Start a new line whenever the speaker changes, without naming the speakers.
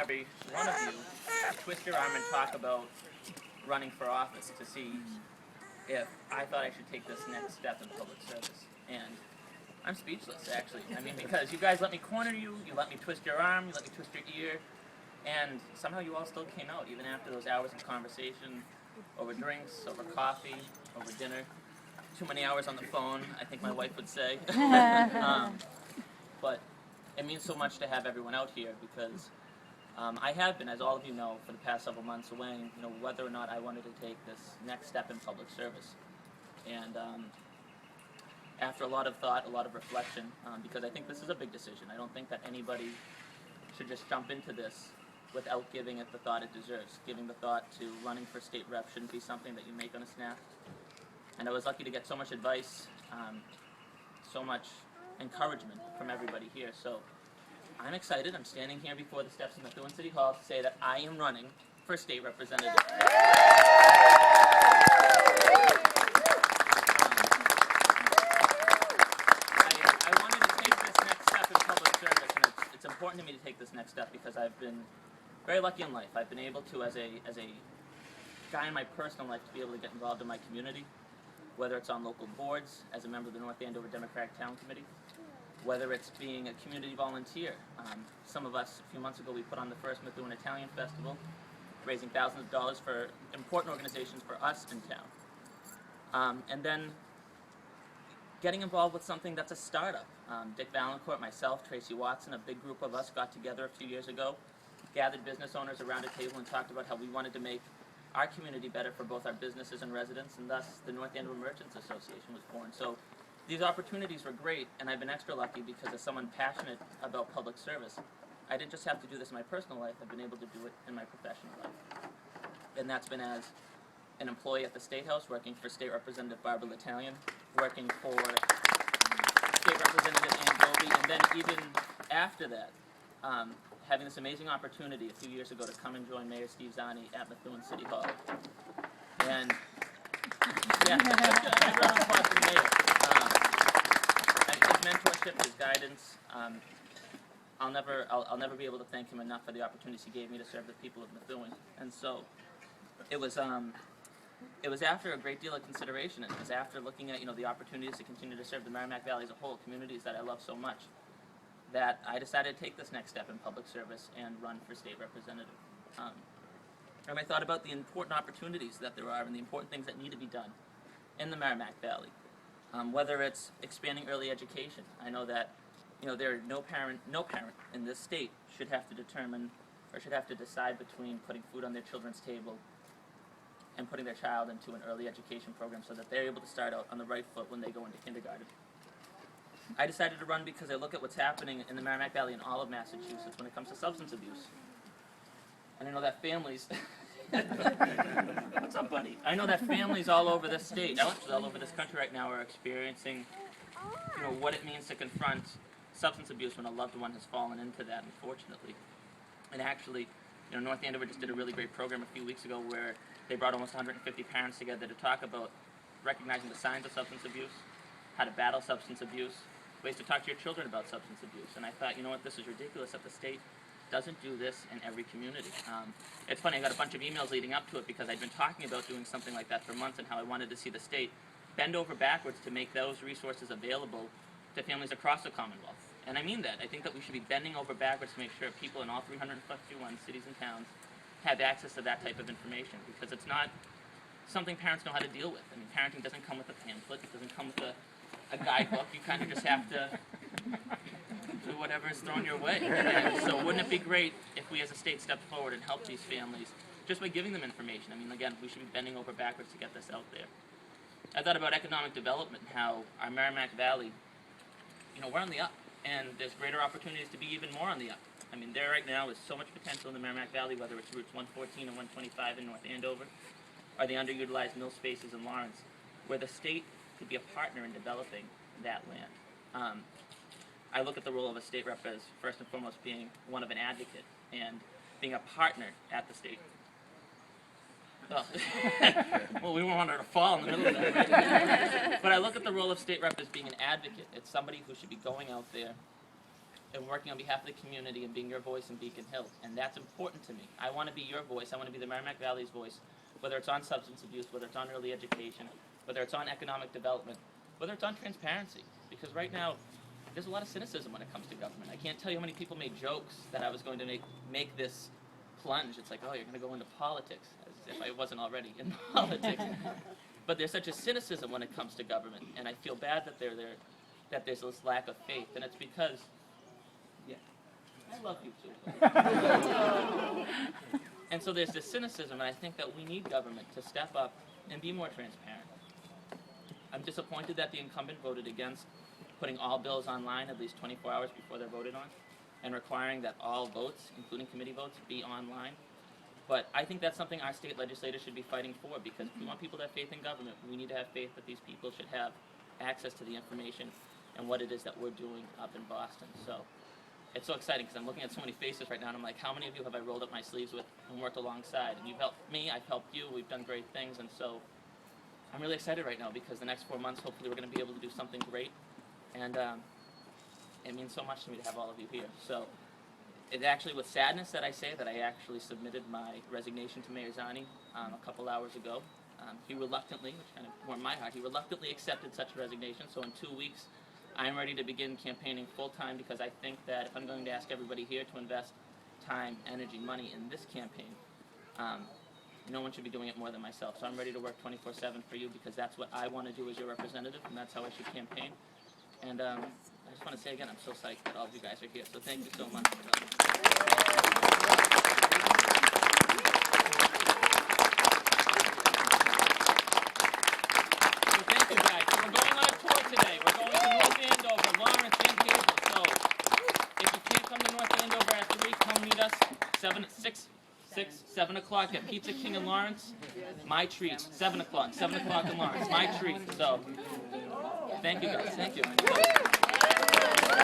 every one of you twist your arm and talk about running for office to see if I thought I should take this next step in public service. And I'm speechless, actually. I mean, because you guys let me corner you, you let me twist your arm, you let me twist your ear, and somehow you all still came out, even after those hours of conversation, over drinks, over coffee, over dinner, too many hours on the phone, I think my wife would say. But it means so much to have everyone out here because I have been, as all of you know, for the past several months weighing, whether or not I wanted to take this next step in public service. And after a lot of thought, a lot of reflection, because I think this is a big decision. I don't think that anybody should just jump into this without giving it the thought it deserves. Giving the thought to running for state rep shouldn't be something that you make on a snap. And I was lucky to get so much advice, so much encouragement from everybody here. So I'm excited. I'm standing here before the steps of Methuen City Hall to say that I am running for state representative. I wanted to take this next step in public service, and it's important to me to take this next step because I've been very lucky in life. I've been able to, as a guy in my personal life, to be able to get involved in my community, whether it's on local boards, as a member of the North Andover Democratic Town Committee, whether it's being a community volunteer. Some of us, a few months ago, we put on the first Methuen Italian Festival, raising thousands of dollars for important organizations for us in town. And then getting involved with something that's a startup. Dick Valancourt, myself, Tracy Watson, a big group of us got together a few years ago, gathered business owners around a table and talked about how we wanted to make our community better for both our businesses and residents, and thus the North Andover Merchants Association was born. So these opportunities were great, and I've been extra lucky because as someone passionate about public service, I didn't just have to do this in my personal life, I've been able to do it in my professional life. And that's been as an employee at the State House, working for State Representative Barbara L'Italian, working for State Representative Ann Goby, and then even after that, having this amazing opportunity a few years ago to come and join Mayor Steve Zanni at Methuen City Hall. And yeah, his mentorship, his guidance, I'll never be able to thank him enough for the opportunities he gave me to serve the people of Methuen. And so it was after a great deal of consideration, and it was after looking at the opportunities to continue to serve the Merrimack Valley as a whole, communities that I love so much, that I decided to take this next step in public service and run for state representative. And I thought about the important opportunities that there are and the important things that need to be done in the Merrimack Valley. Whether it's expanding early education. I know that there are no parent in this state should have to determine or should have to decide between putting food on their children's table and putting their child into an early education program so that they're able to start out on the right foot when they go into kindergarten. I decided to run because I look at what's happening in the Merrimack Valley and all of Massachusetts when it comes to substance abuse. And I know that families... What's up, buddy? I know that families all over this state, actually all over this country right now, are experiencing what it means to confront substance abuse when a loved one has fallen into that, unfortunately. And actually, North Andover just did a really great program a few weeks ago where they brought almost 150 parents together to talk about recognizing the signs of substance abuse, how to battle substance abuse, ways to talk to your children about substance abuse. And I thought, this is ridiculous that the state doesn't do this in every community. It's funny, I got a bunch of emails leading up to it because I'd been talking about doing something like that for months and how I wanted to see the state bend over backwards to make those resources available to families across the Commonwealth. And I mean that. I think that we should be bending over backwards to make sure people in all 351 cities and towns have access to that type of information, because it's not something parents know how to deal with. I mean, parenting doesn't come with a pamphlet, it doesn't come with a guidebook. You kind of just have to do whatever is thrown your way. And so wouldn't it be great if we as a state stepped forward and helped these families just by giving them information? I mean, again, we should be bending over backwards to get this out there. I thought about economic development, how our Merrimack Valley, we're on the up, and there's greater opportunities to be even more on the up. I mean, there right now is so much potential in the Merrimack Valley, whether it's routes 114 and 125 in North Andover, or the underutilized mill spaces in Lawrence, where the state could be a partner in developing that land. I look at the role of a state rep as, first and foremost, being one of an advocate and being a partner at the state. Oh. Well, we won't want her to fall in the middle of that, right? But I look at the role of state rep as being an advocate. It's somebody who should be going out there and working on behalf of the community and being your voice in Beacon Hill. And that's important to me. I want to be your voice. I want to be the Merrimack Valley's voice, whether it's on substance abuse, whether it's on early education, whether it's on economic development, whether it's on transparency. Because right now, there's a lot of cynicism when it comes to government. I can't tell you how many people made jokes that I was going to make this plunge. It's like, oh, you're going to go into politics, as if I wasn't already in politics. But there's such a cynicism when it comes to government, and I feel bad that that there's this lack of faith, and it's because, yeah, I love you too. And so there's this cynicism, and I think that we need government to step up and be more transparent. I'm disappointed that the incumbent voted against putting all bills online at least 24 hours before they're voted on, and requiring that all votes, including committee votes, be online. But I think that's something our state legislators should be fighting for, because if we want people to have faith in government, we need to have faith that these people should have access to the information and what it is that we're doing up in Boston. So it's so exciting because I'm looking at so many faces right now, and I'm like, how many of you have I rolled up my sleeves with and worked alongside? And you've helped me, I've helped you, we've done great things, and so I'm really excited right now because the next 4 months, hopefully we're going to be able to do something great, and it means so much to me to have all of you here. So it's actually with sadness that I say that I actually submitted my resignation to Mayor Zanni a couple hours ago. He reluctantly, which kind of warmed my heart, he reluctantly accepted such a resignation. So in 2 weeks, I'm ready to begin campaigning full-time, because I think that if I'm going to ask everybody here to invest time, energy, money in this campaign, no one should be doing it more than myself. So I'm ready to work 24/7 for you, because that's what I want to do as your representative, and that's how I should campaign. And I just want to say again, I'm so psyched that all of you guys are here, so thank you so much. So thank you guys. So we're going on a tour today. We're going to North Andover, Lawrence, and Hazel. So if you can't come to North Andover at 3, come meet us 7 o'clock at Pizza King in Lawrence. My treat, 7 o'clock in Lawrence. My treat. So thank you guys. Thank you.